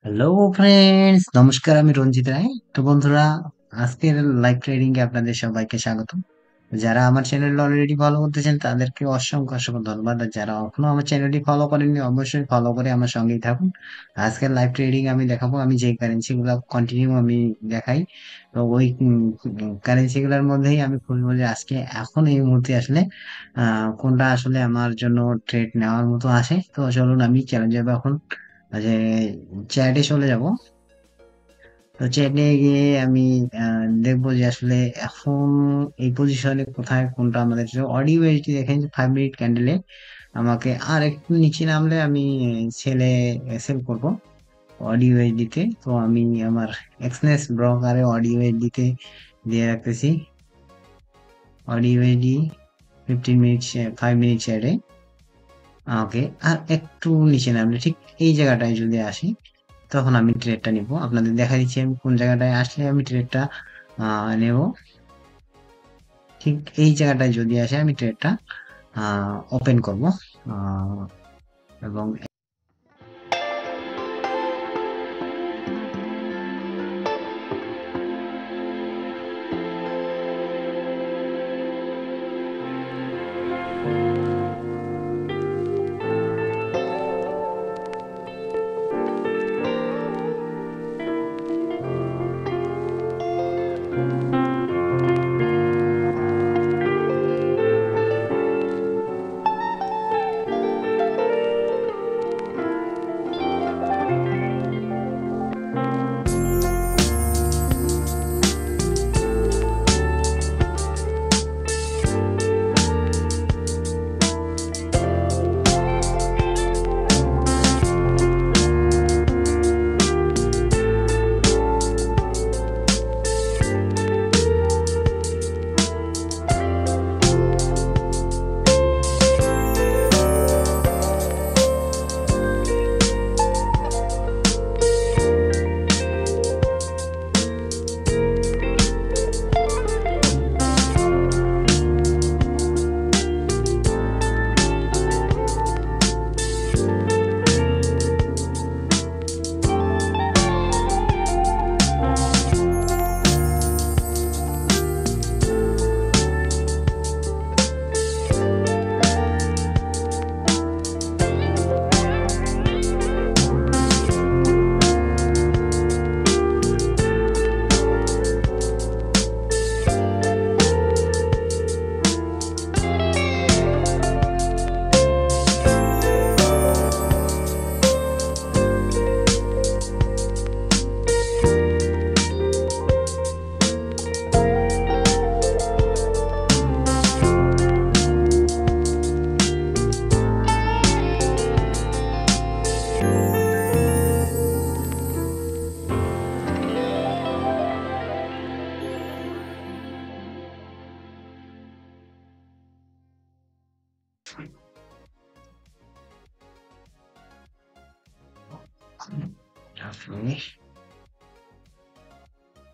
Hello friends, নমস্কার। আমি রঞ্জিত রায়। তো বন্ধুরা, আজকের লাইভ ট্রেডিং এ আপনাদের সবাইকে স্বাগত। যারা আমার চ্যানেল অলরেডি ফলো করতেছেন তাদেরকে অসংখ্য অসংখ্য ধন্যবাদ, আর যারা এখনো আমার চ্যানেলটি ফলো করেননি অবশ্যই ফলো করে আমার সঙ্গেই থাকুন। আজকের লাইভ ট্রেডিং আমি দেখাবো, আমি যে কারেন্সি গুলো কন্টিনিউ আমি দেখাই, তো ওই কারেন্সি গুলোর মধ্যেই আমি খুঁজবো যে আজকে এখন এই মুহূর্তে আসলে কোনটা আসলে আমার জন্য ট্রেড নেওয়ার মতো আসে। তো চলুন আমি চ্যালেঞ্জ যাবো এখন, যে চ্যাটে চলে যাব। তো চ্যাটে গিয়ে আমি দেখবো যে আসলে এখন এই পজিশনে কোথায় কোনটা আমাদের অডিও এসডি দেখেন যে 5 মিনিট ক্যান্ডেলে আমাকে আর একটু নিচে নামলে আমি সেলে সেল করব অডিও এসডিতে। তো আমি আমার এক্সনেস ব্রোকারে অডিও এসডিতে দিয়ে রাখতেছি অডিও এসডি 15 মিনিট 5 মিনিট চ্যাটে। ওকে, আর একটু নিচে নামলে ঠিক এই জায়গাটায় যদি আসি তখন আমি ট্রেডটা নিব। আপনাদের দেখা দিচ্ছি আমি কোন জায়গাটায় আসলে আমি ট্রেডটা নেব। ঠিক এই জায়গাটায় যদি আসে আমি ট্রেডটা ওপেন করব, আহ, এবং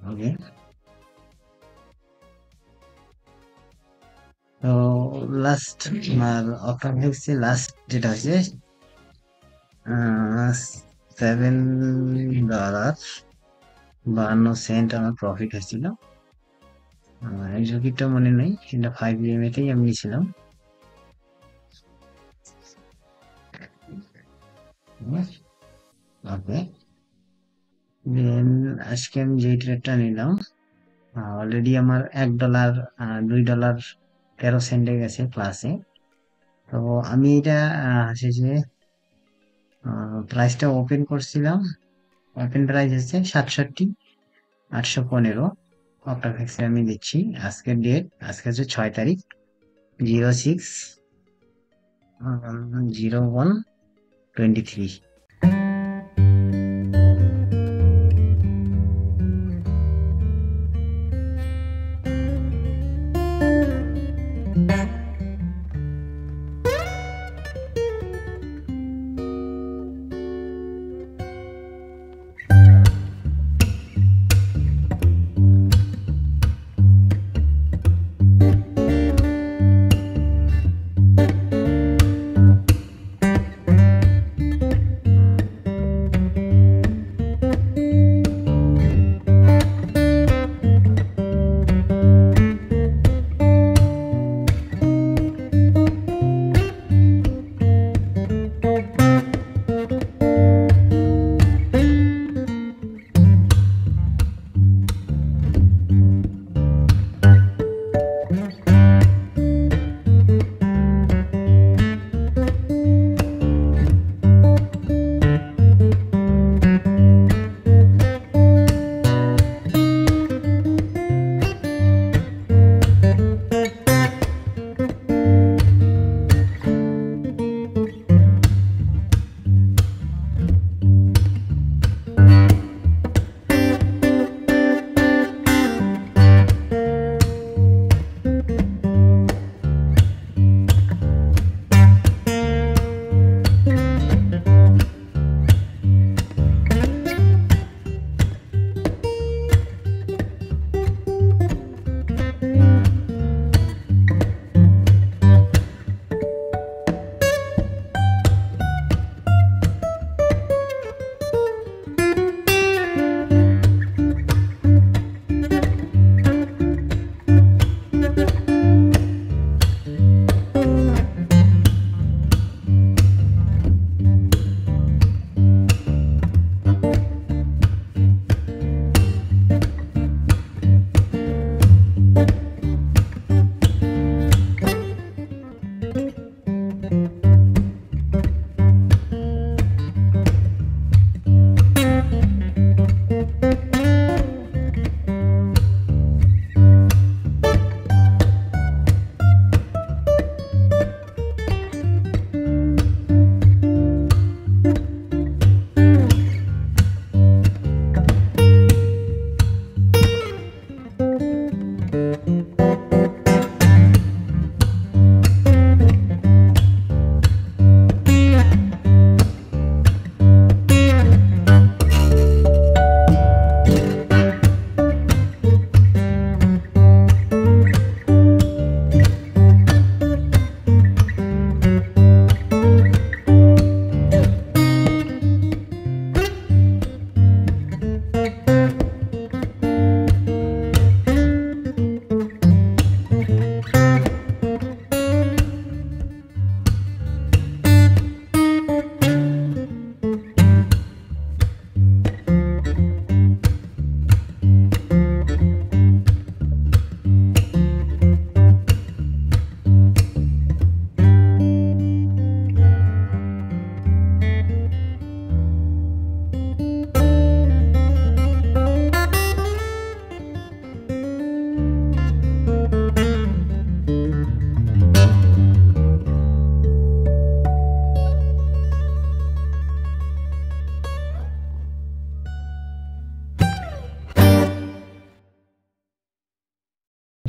ওকে। তো লাস্ট আপনার হচ্ছে লাস্ট যেটা হচ্ছে $7.52 আমার প্রফিট হয়েছিল। এক্সিকিউটটা মনে নেই, এটা 5 EM-তেই আমি নিয়েছিলাম। ওকে, দেন আজকে আমি যে ট্রেডটা নিলাম অলরেডি আমার $1 $2.13 গেছে প্লাসে। তো আমি এটা হচ্ছে যে প্রাইসটা ওপেন করছিলাম, ওপেন প্রাইস হচ্ছে 67,815। আপনার কাছে আমি দিচ্ছি আজকের ডেট, আজকে হচ্ছে 6 তারিখ, 06/01/23।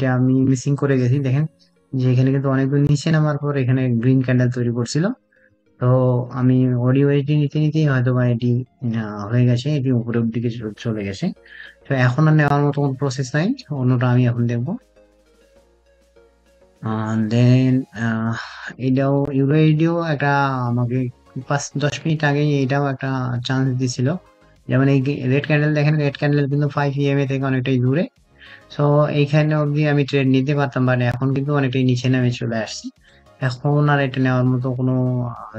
এটা আমি মিসিং করে গেছি। দেখেন যে এখানে কিন্তু অনেকদূর নিচে নামার পর এখানে গ্রিন ক্যান্ডেল তৈরি করছিল। তো আমি অডিও এটি নিতে নিতেই হয়তো বা এটি হয়ে গেছে, এটি উপরের দিকে চলে গেছে। তো এখন আর নেওয়ার মতো কোনো প্রসেস নাই, অন্যটা আমি এখন দেখবো। দেন এটাও ইউরোইডিও একটা আমাকে 5-10 মিনিট আগে এটাও একটা চান্স দিছিল। যেমন এই রেড ক্যান্ডেল, দেখেন রেড ক্যান্ডেল কিন্তু 5 EMA থেকে অনেকটাই দূরে। সো এইখানে অবধি আমি ট্রেড নিতে পারতাম, বাট এখন কিন্তু অনেকটাই নিচে নেমে চলে আসছি। এখন আর এটা নেওয়ার মতো কোনো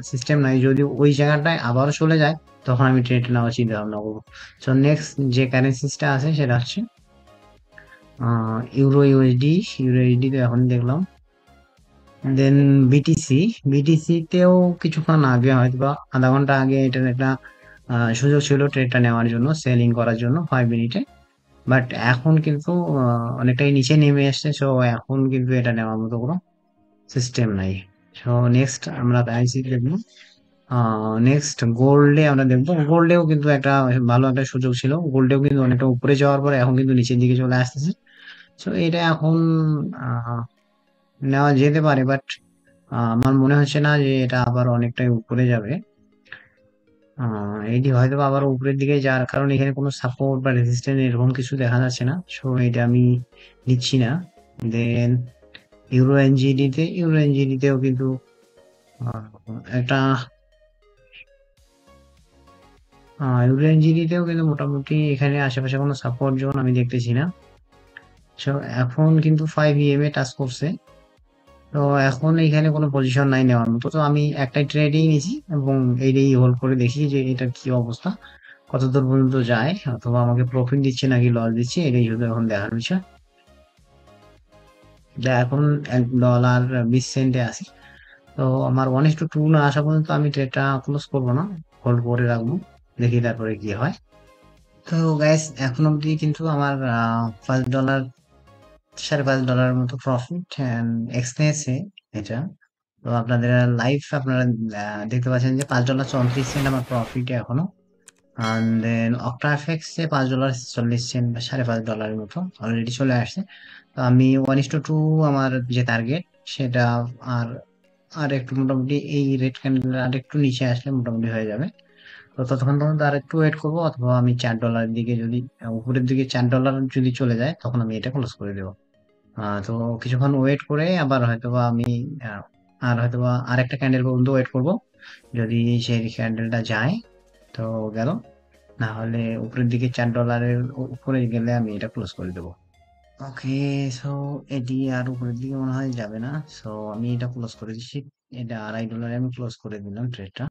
সিস্টেম নাই। যদি ওই জায়গাটায় আবারও চলে যায়, তখন আমি ট্রেড নেওয়ার চিন্তা ভাবনা করবো। সো নেক্সট যে কারেন্সিটা আছে সেটা হচ্ছে ইউরো ইউএসডি। ইউরো ইউএসডি তো এখন দেখলাম। দেন বিটিসি। বিটিসি তেও কিছুক্ষণ আগে হয়তো বা আধা ঘন্টা আগে এটার একটা সুযোগ ছিল ট্রেডটা নেওয়ার জন্য, সেলিং করার জন্য 5 মিনিটে। বাট এখন কিন্তু অনেকটাই নিচে নেমে আসছে। সো এখন কিন্তু এটা নেওয়ার মতো কোনো সিস্টেম নাই। সো নেক্সট আমরা আইসি দেখবো। নেক্সট গোল্ডে আমরা দেখবো। গোল্ডেও কিন্তু একটা ভালো একটা সুযোগ ছিল, গোল্ডেও কিন্তু অনেকটা উপরে যাওয়ার পরে এখন কিন্তু নিচের দিকে চলে আসতেছে। সো এটা এখন আহ, নেওয়া যেতে পারে, বাট আমার মনে হচ্ছে না যে এটা আবার অনেকটাই উপরে যাবে। এটি হয়তো বা আবার উপরের দিকে যাওয়ার কারণ এখানে কোনো সাপোর্ট বা রেজিস্ট্যান্স এরকম কিছু দেখা যাচ্ছে না। সো এটা আমি নিচ্ছি না। দেন ইউরো এনজিডিতেও কিন্তু একটা ইউরো এনজিডিতেও কিন্তু মোটামুটি এখানে আশেপাশে কোনো সাপোর্ট জোন আমি দেখতেছি না। সো এখন কিন্তু 5 EMA টাচ করছে। তো এখন এখানে কোনো পজিশন নাই নেওয়ার মতো। তো আমি একটাই ট্রেডই নিয়েছি এবং এইটাই হোল্ড করে দেখি যে এটার কি অবস্থা, কতদূর পর্যন্ত যায়, অথবা আমাকে প্রফিট দিচ্ছে নাকি লস দিচ্ছে, এটাই শুধু এখন দেখার বিষয়। যা এখন $1.20 আছে। তো আমার 1:2 না আসা পর্যন্ত আমি ট্রেডটা ক্লোজ করবো না, হোল্ড করে রাখবো, দেখি তারপরে কি হয়। তো গাইস এখন অব্দি কিন্তু আমার $5, $5.5 মতো প্রফিট এক্সপেন্সে এটা। তো আপনাদের লাইভ আপনারা দেখতে পাচ্ছেন যে $5.34 আমার প্রফিট এখনো। and then অক্টাফেক্স এ $5.40 বা $5.5 মতো অলরেডি চলে আসছে। তো আমি 1:2 আমার যে টার্গেট সেটা আর আর একটু মোটামুটি এই রেড ক্যান্ডেল আর একটু নিচে আসলে মোটামুটি হয়ে যাবে। তো ততক্ষণ পর্যন্ত আর একটু ওয়েট করবো, অথবা আমি $4 দিকে যদি উপরের দিকে $4 যদি চলে যায় তখন আমি এটা ক্লোজ করে দেবো। তো কিছুক্ষণ ওয়েট করে আবার হয়তোবা আমি আহ, আর হয়তোবা আর একটা ক্যান্ডেল পর্যন্ত ওয়েট করব। যদি সেই ক্যান্ডেলটা যায় তো গেল, না হলে উপরের দিকে $4 উপরে গেলে আমি এটা ক্লোজ করে দেবো। ওকে, সো এটি আর উপরের দিকে মনে হয় যাবে না। সো আমি এটা ক্লোজ করে দিচ্ছি। এটা $2.5 আমি ক্লোজ করে দিলাম ট্রেডটা।